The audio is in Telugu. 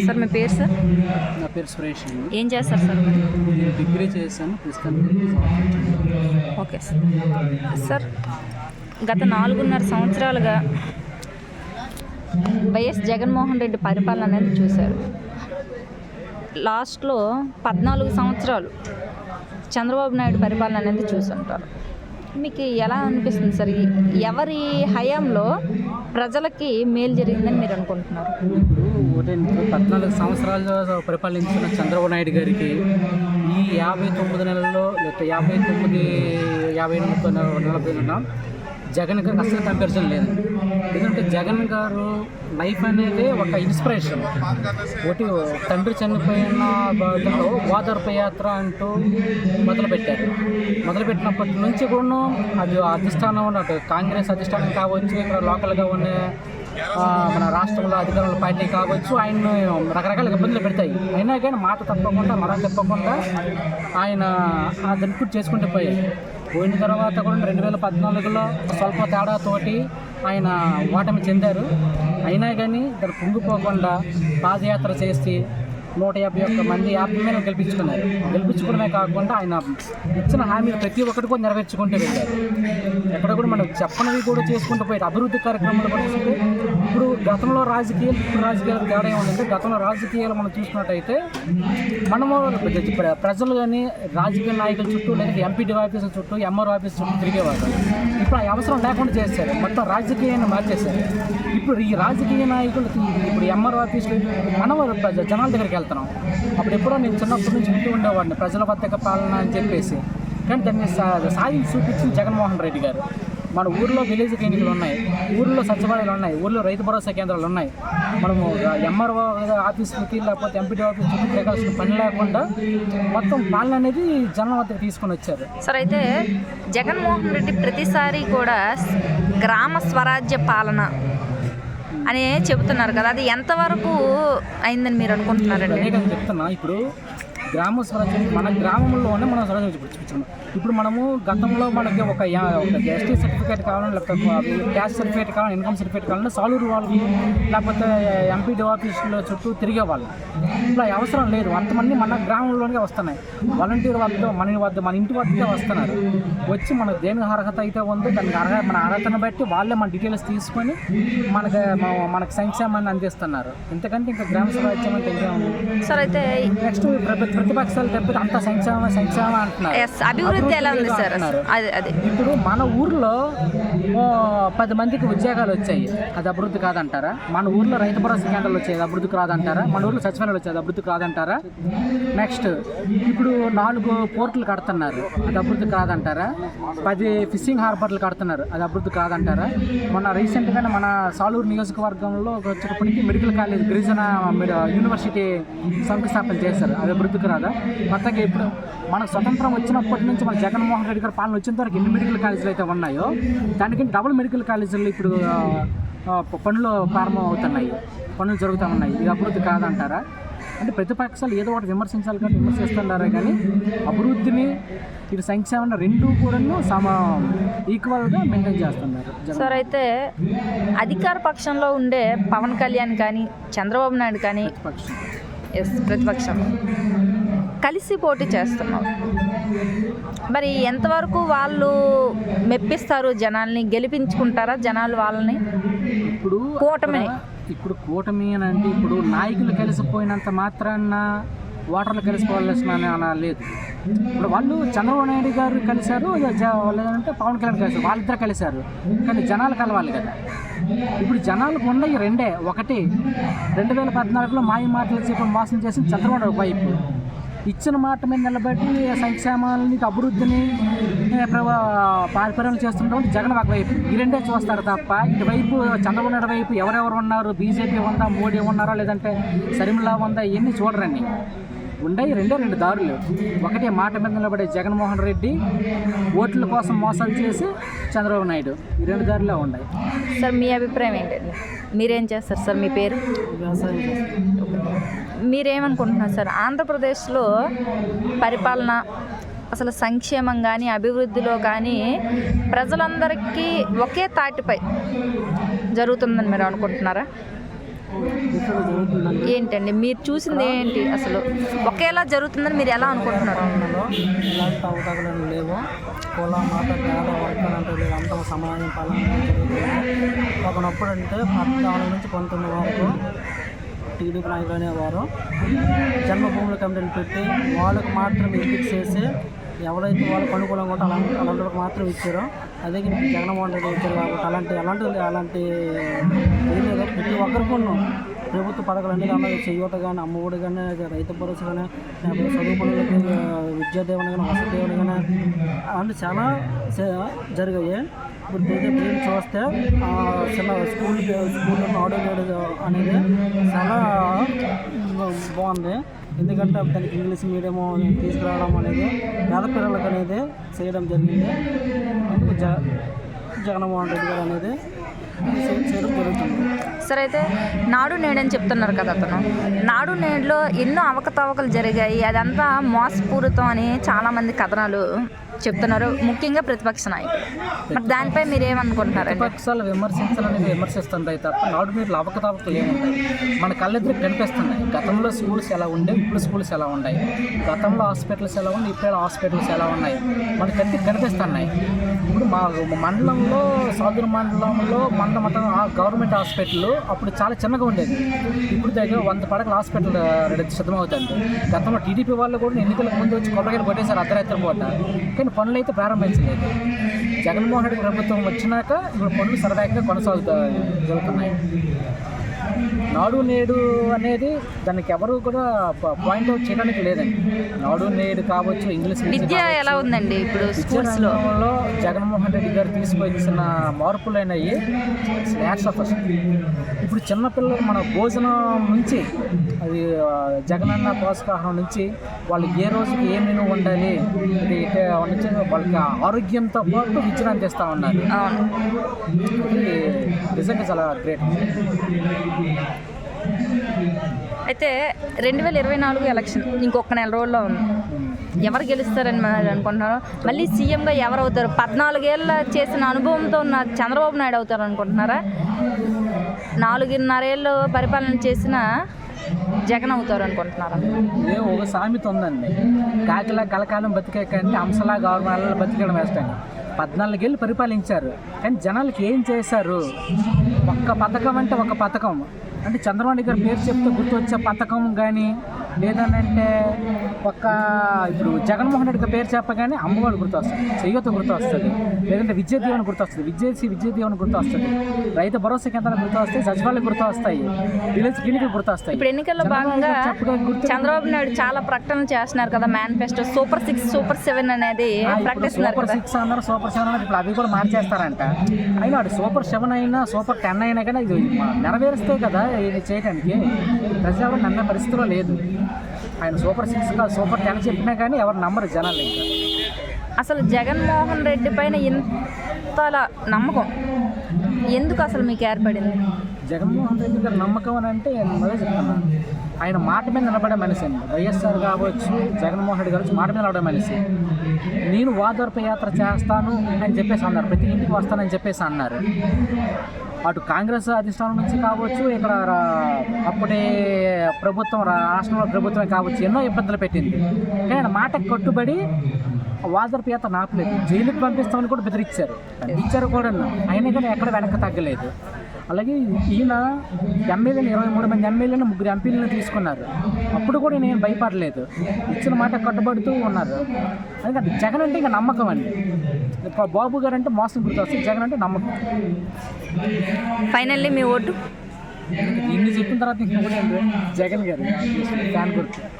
సార్ మీ పేరు సార్? నా పేరు సురేష్ అండి. ఏం చేస్తారు సార్ మీరు? నేను డిగ్రీ చేశాను ప్రస్తుతానికి. Okay sir. సార్ గత 4.5 సంవత్సరాలుగా వైఎస్ జగన్మోహన్ రెడ్డి పరిపాలన అనేది చూశారు. లాస్ట్లో 14 సంవత్సరాలు చంద్రబాబు నాయుడు పరిపాలన అనేది చూసుంటారు. మీకు ఎలా అనిపిస్తుంది సార్? ఎవరి హయాంలో ప్రజలకి మేలు జరిగిందని మీరు అనుకుంటున్నారు? ఇప్పుడు 14 సంవత్సరాలు పరిపాలించిన చంద్రబాబు నాయుడు గారికి ఈ 59 నెలల్లో లేకపోతే 58 నెలల జగన్ గారికి అసలు కంపారిజన్ లేదు. ఎందుకంటే జగన్ గారు లైఫ్ అనేది ఒక ఇన్స్పిరేషన్. ఒకటి తండ్రి చనిపోయిన బాధలో ఓదార్పు యాత్ర అంటూ మొదలుపెట్టినప్పటి నుంచి కూడా అది అధిష్టానం ఉన్నట్టు కాంగ్రెస్ అధిష్టానం కావచ్చు, ఇక్కడ లోకల్గా ఉన్న మన రాష్ట్రంలో అధికారుల పార్టీ కావచ్చు, ఆయన్ని రకరకాల ఇబ్బందులు పెడతాయి. అయినా కానీ మాట తప్పకుండా మనం తప్పకుండా ఆయన దాన్ని పూర్తి చేసుకుంటూ పోయిన తర్వాత కూడా 2014లో స్వల్ప తేడాతోటి ఆయన ఓటమి చెందారు. అయినా కానీ దాన్ని పొంగిపోకుండా పాదయాత్ర చేసి 151 మంది ఆత్మీయులను గెలిపించుకోవడమే కాకుండా ఆయన ఇచ్చిన హామీలు ప్రతి ఒక్కటి కూడా నెరవేర్చుకుంటూ వెళ్ళారు. ఎక్కడ కూడా మనం చెప్పనివి కూడా చేసుకుంటూ పోయారు. అభివృద్ధి కార్యక్రమాలు పడుతుంటే ఇప్పుడు గతంలో రాజకీయాలు తేడా ఏముందంటే, గతంలో రాజకీయాలు మనం చూసుకున్నట్టయితే మనము ప్రజలు కానీ రాజకీయ నాయకుల చుట్టూ లేదా ఎంపీడీ ఆఫీసుల చుట్టూ ఎంఆర్ ఆఫీస్ చుట్టూ తిరిగేవాళ్ళు. ఇప్పుడు ఆ అవసరం లేకుండా చేశారు, మొత్తం రాజకీయాన్ని మార్చేశారు. ఇప్పుడు ఈ రాజకీయ నాయకులకి ఇప్పుడు ఎంఆర్ ఆఫీసులు మనం జనాల దగ్గరికి వెళ్తాం. అప్పుడు ఎప్పుడో నేను చిన్నప్పటి నుంచి వింటూ ఉండేవాడిని ప్రజల బద్దక పాలన అని చెప్పేసి. కానీ దాన్ని సాధించి చూపించింది జగన్మోహన్ రెడ్డి గారు. మన ఊర్లో విలేజ్ క్లినిక్లు ఉన్నాయి, ఊర్లో సచివాలయాలు ఉన్నాయి, ఊర్లో రైతు భరోసా కేంద్రాలు ఉన్నాయి. మనము ఎంఆర్ఓ ఆఫీసులకి లేకపోతే ఎంపీడీ ఆఫీస్ చుట్టూ తిరగాల్సిన పని లేకుండా మొత్తం పాలన అనేది జనం వద్దకు తీసుకొని వచ్చారు. సార్ అయితే జగన్మోహన్ రెడ్డి ప్రతిసారి కూడా గ్రామ స్వరాజ్య పాలన అని చెబుతున్నారు కదా, అది ఎంతవరకు అయిందని మీరు అనుకుంటున్నారండి? అదే కదా చెప్తున్నా. ఇప్పుడు గ్రామ స్వరాజ్యం మన గ్రామంలోనే మనం స్వరాజ్యం చూపించుకున్నాం. ఇప్పుడు మనము గతంలో మనకి ఒక ఎస్టీ సర్టిఫికేట్ కావాలని, లేకపోతే క్యాస్ట్ సర్టిఫికేట్ కావాలని, ఇన్కమ్ సర్టిఫికేట్ కావాలని సాలూరు వాళ్ళు లేకపోతే ఎంపీడీ ఆఫీసులో చుట్టూ తిరిగేవాళ్ళు. ఇప్పుడు అవసరం లేదు, అంతమంది మన గ్రామంలోనే వస్తున్నాయి. వాలంటీర్ వాళ్ళతో మన ఇంటి వద్దకే వస్తున్నారు. వచ్చి మనకు దేనికి అర్హత అయితే ఉందో దానికి మన అర్హతను బట్టి వాళ్ళే మన డీటెయిల్స్ తీసుకొని మనకు సంక్షేమాన్ని అందిస్తున్నారు. ఎందుకంటే ఇంకా గ్రామ స్వరాజ్యం అంటే ఇంకా ఉంది సార్. అయితే నెక్స్ట్ ప్రతిపక్షాలు తప్పితే అంత సంక్షేమం అంటున్నారు. అభివృద్ధి ఎలా ఉంది సార్? ఇప్పుడు మన ఊర్లో 10 మందికి ఉద్యోగాలు వచ్చాయి, అది అభివృద్ధి కాదంటారా? మన ఊర్లో రైతు భరోసా కేంద్రాలు వచ్చేది అభివృద్ధి కాదంటారా? మన ఊర్లో సచివాలయాలు వచ్చేది అభివృద్ధి కాదంటారా? నెక్స్ట్ ఇప్పుడు 4 పోర్టులు కడుతున్నారు, అది అభివృద్ధి కాదంటారా? 10 ఫిషింగ్ హార్బర్లు కడుతున్నారు, అది అభివృద్ధి కాదంటారా? మొన్న రీసెంట్గానే మన సాలూరు నియోజకవర్గంలో వచ్చేటప్పటికి మెడికల్ కాలేజ్ గిరిజన యూనివర్సిటీ శంకుస్థాపన చేశారు, అది అభివృద్ధికి రాదా? కొత్తగా ఇప్పుడు మనకు స్వతంత్రం వచ్చినప్పటి నుంచి మన జగన్మోహన్ రెడ్డి గారి పాలన వచ్చిన వరకు ఎన్ని మెడికల్ కాలేజీలు అయితే ఉన్నాయో దానికి డబుల్ మెడికల్ కాలేజీలు ఇప్పుడు పనులు ప్రారంభం అవుతున్నాయి, పనులు జరుగుతూ ఉన్నాయి, ఇది అభివృద్ధి కాదంటారా? అంటే ప్రతిపక్షాలు ఏదో ఒకటి విమర్శించాలి కానీ విమర్శిస్తున్నారే కానీ అభివృద్ధిని ఇది సంక్షేమం రెండు కూడా ఈక్వల్గా మెయింటైన్ చేస్తున్నారు సార్. అయితే అధికార పక్షంలో ఉండే పవన్ కళ్యాణ్ కానీ చంద్రబాబు నాయుడు కానీ ప్రతిపక్షం కలిసి పోటీ చేస్తున్నారు. మరి ఎంతవరకు వాళ్ళు మెప్పిస్తారు, జనాల్ని గెలిపించుకుంటారా జనాలు వాళ్ళని? ఇప్పుడు కూటమి అని అంటే ఇప్పుడు నాయకులు కలిసిపోయినంత మాత్రాన ఓటర్లు కలిసిపోవాల్సిన లేదు. ఇప్పుడు వాళ్ళు చంద్రబాబు నాయుడు గారు కలిశారు, లేదంటే పవన్ కళ్యాణ్ కలిశారు, వాళ్ళిద్దరు కలిశారు. కానీ జనాలు కలవాలి కదా. ఇప్పుడు జనాలకు ఉన్నాయి రెండే. ఒకటి 2014లో మాయ మాటలు చెప్పి మోసం చేసి చంద్రబాబు వైపు ఇచ్చిన మాట మీద నిలబెట్టి సంక్షేమాలని అభివృద్ధిని పరిపాలన చేస్తుంటాం జగన్ ఒక వైపు. ఈ రెండే చూస్తారు తప్ప ఇటువైపు చంద్రబాబు నాయుడు వైపు ఎవరెవరు ఉన్నారు, బీజేపీ ఉందా, మోడీ ఉన్నారా, లేదంటే షర్మిలా ఉందా, ఇవన్నీ చూడరండి. ఉండయి రెండు దారులు. ఒకటి మాట మీద నిలబడే జగన్మోహన్ రెడ్డి, ఓట్ల కోసం మోసాలు చేసి చంద్రబాబు నాయుడు, ఈ 2 దారులే ఉన్నాయి. సార్ మీ అభిప్రాయం ఏంటండి? మీరేం చేస్తారు సార్? మీ పేరు? వ్యవసాయం. మీరేమనుకుంటున్నారు సార్? ఆంధ్రప్రదేశ్లో పరిపాలన అసలు సంక్షేమం కానీ అభివృద్ధిలో కానీ ప్రజలందరికీ ఒకే తాటిపై జరుగుతుందని మీరు అనుకుంటున్నారా? ఇక్కడ జరుగుతుందండి. ఏంటండి మీరు చూసింది ఏంటి అసలు ఒకేలా జరుగుతుందని మీరు ఎలా అనుకుంటున్నారు? పాలనలో ఇలాంటి అవకాశాలు లేవు. కుల మత పేద వర్గాలంటే లేదు, అంతా సమాజం పాలన జరుగుతుంది. ఒకనప్పుడు అంటే 14 నుంచి 19 వరకు టీడీపీ నాయకులు అనేవారు జన్మభూముల కమిటీని పెట్టి వాళ్ళకు మాత్రం ఎంపిక చేసి ఎవరైతే వాళ్ళకు అనుకూలంగా ఉంటే అలాంటి మాత్రం ఇచ్చారో, అదే జగన్మోహన్ రెడ్డి ఇచ్చారు కాబట్టి అలాంటి ఏం లేదు. ప్రతి ఒక్కరికి ఉన్నాం ప్రభుత్వ పథకాలు అన్నీ కానీ చేయూత కానీ అమ్మఒడి కానీ రైతు భరోసా కానీ చదువు పనులకి విద్యాదేవన కానీ వసతిదేవన కానీ అలాంటి చాలా జరిగాయి. ఇప్పుడు ప్రేమ చూస్తే చిన్న స్కూల్లో నాడు నేడు అనేది చాలా బాగుంది. ఎందుకంటే దానికి ఇంగ్లీష్ మీడియం తీసుకురావడం అనేది పేద పిల్లలకు అనేది చేయడం జరిగింది. అందుకు జగన్మోహన్ రెడ్డి గారు అనేది చేయడం జరుగుతుంది. సరే, అయితే నాడు నేడని చెప్తున్నారు కదా అతను. నాడు నేడులో ఎన్నో అవకతవకలు జరిగాయి, అదంతా మోసపూరితం అని చాలామంది కథనాలు చెప్తున్నారు, ముఖ్యంగా ప్రతిపక్ష నాయకులు. మరి దానిపై మీరు ఏమనుకుంటున్నారండి? ప్రతిపక్షాలు విమర్శించాలని విమర్శిస్తుంది తప్ప నాడు నేడులో అవకతవకలు ఏముంటాయి మన కళ్ళెదురు కనిపిస్తున్నాయి. గతంలో స్కూల్స్ ఎలా ఉండే, ఇప్పుడు స్కూల్స్ ఎలా ఉన్నాయి, గతంలో హాస్పిటల్స్ ఎలా ఉన్నాయి, ఇప్పుడు హాస్పిటల్స్ ఎలా ఉన్నాయి మన కంటికి కనిపిస్తున్నాయి. ఇప్పుడు మా మండలంలో సాధుర మండలంలో మొత్తం గవర్నమెంట్ హాస్పిటల్ అప్పుడు చాలా చిన్నగా ఉండేది. ఇప్పుడు దగ్గర 100 పడకల హాస్పిటల్ సిద్ధమవుతుంది. గతంలో టీడీపీ వాళ్ళు కూడా ఎన్నికలకు ముందు వచ్చి కొబ్బరికాయలు కొట్టేశారు అర్ధరాత్రి పూట, కానీ పనులు అయితే ప్రారంభించలేదు. జగన్మోహన్ రెడ్డి ప్రభుత్వం వచ్చినాక ఇప్పుడు పనులు సరదాగా జరుగుతున్నాయి. నాడు నేడు అనేది దానికి ఎవరు కూడా పాయింట్అవుట్ చేయడానికి లేదండి. నాడు నేడు కావచ్చు, ఇంగ్లీష్ విద్య ఎలా ఉందండి ఇప్పుడు స్కూల్స్లో? జగన్మోహన్ రెడ్డి గారు తీసుకొచ్చిన మార్పులు అయినాయి స్నాక్స్ ఆఫర్స్. ఇప్పుడు చిన్నపిల్లలు మన భోజనం నుంచి అది జగనన్న పోషకాహారం నుంచి వాళ్ళకి ఏ రోజుకి ఏ మెనూ ఉండాలి నుంచి వాళ్ళకి ఆరోగ్యంతో పాటు విద్యను అందిస్తూ ఉన్నారు. ఇది నిజంగా చాలా గ్రేట్. అయితే 2024 ఎలక్షన్ ఇంకొక నెల రోజుల్లో ఉంది. ఎవరు గెలుస్తారని మనం అనుకుంటున్నారు? మళ్ళీ సీఎంగా ఎవరు అవుతారు? 14 ఏళ్ళ చేసిన అనుభవంతో ఉన్న చంద్రబాబు నాయుడు అవుతారు అనుకుంటున్నారా? 4.5 ఏళ్ళు పరిపాలన చేసిన జగన్ అవుతారు అనుకుంటున్నారా? ఒక సామెత ఉందండి, కాకిలా కలకాలం బతికే కంటే అంశలా గవర్నమెంట్ బతికడం వేస్తాను. 14 ఏళ్ళు పరిపాలించారు, కానీ జనాలకి ఏం చేశారు? ఒక్క పథకం అంటే ఒక పథకం అంటే చంద్రబాబు గారి పేరు చెప్తే గుర్తొచ్చే పథకం కానీ, లేదనంటే ఇప్పుడు జగన్మోహన్ రెడ్డి గారి పేరు చెప్పగానే అమ్మవాళ్ళు గుర్తొస్తుంది, చేయూత గుర్తొస్తుంది, లేదంటే విద్యా దీవెన గుర్తొస్తుంది, విద్యా దీవెన గుర్తొస్తుంది, రైతు భరోసా కేంద్రాలు గుర్తొస్తాయి, సచివాలయం గుర్తొస్తాయి, విలేజ్ క్లినిక్లు గుర్తొస్తాయి. ఇప్పుడు ఎన్నికల్లో భాగంగా చంద్రబాబు నాయుడు చాలా ప్రకటనలు చేస్తున్నారు కదా, మేనిఫెస్టో సూపర్ 6 సూపర్ 7 అనేది ప్రకటిస్తున్నారు. సూపర్ 6 అన్నారు, సూపర్ 7 అన్నారు. ఇప్పుడు అవి కూడా మార్చేస్తారంట. అయినా వాడు సూపర్ 7 అయినా సూపర్ 10 అయినా కానీ ఇది నెరవేరుస్తే కదా ఇది చేయడానికి. ప్రజలు నమ్మే పరిస్థితిలో లేదు. ఆయన సూపర్ 6 కాదు సూపర్ 10 చెప్పినా కానీ ఎవరు నమ్మరు జనాలు. ఇంకా అసలు జగన్మోహన్ రెడ్డి పైన ఇంతలా నమ్మకం ఎందుకు అసలు మీకు ఏర్పడింది? జగన్మోహన్ రెడ్డి గారి నమ్మకం అని అంటే మొదలే చెప్తున్నాను, ఆయన మాట మీద నిలబడే మనిషి అండి. వైఎస్ఆర్ కావచ్చు, జగన్మోహన్ రెడ్డి కావచ్చు, మాట మీద నిలబడే మనిషి. నేను ఓదార్పు యాత్ర చేస్తాను అని చెప్పేసి అన్నారు, ప్రతి ఇంటికి వస్తానని చెప్పేసి అన్నారు. అటు కాంగ్రెస్ అధిష్టానం నుంచి కావచ్చు, ఇక్కడ అప్పుడే ప్రభుత్వం రాష్ట్రంలో ప్రభుత్వమే కావచ్చు, ఎన్నో ఇబ్బందులు పెట్టింది. కానీ ఆయన మాటకు కట్టుబడి ఓదార్పు యాత్ర నాపలేదు. జైలుకి పంపిస్తామని కూడా బెదిరించారు కూడా, అయినా కానీ ఎక్కడ వెనక్కి తగ్గలేదు. అలాగే ఈయన ఎమ్మెల్యేలు 23 మంది ఎమ్మెల్యేలు 3 ఎంపీలను తీసుకున్నారు. అప్పుడు కూడా నేను భయపడలేదు, ఇచ్చిన మాట కట్టుబడుతూ ఉన్నారు. అందుకని జగన్ అంటే ఇంకా నమ్మకం అండి. బాబు గారు అంటే మోసం గుర్తొస్తుంది, జగన్ అంటే నమ్మకం. ఫైనల్లీ మీ ఓటు? ఇన్ని చెప్పిన తర్వాత ఇంకా జగన్ గారు ఫ్యాన్ గుర్తు.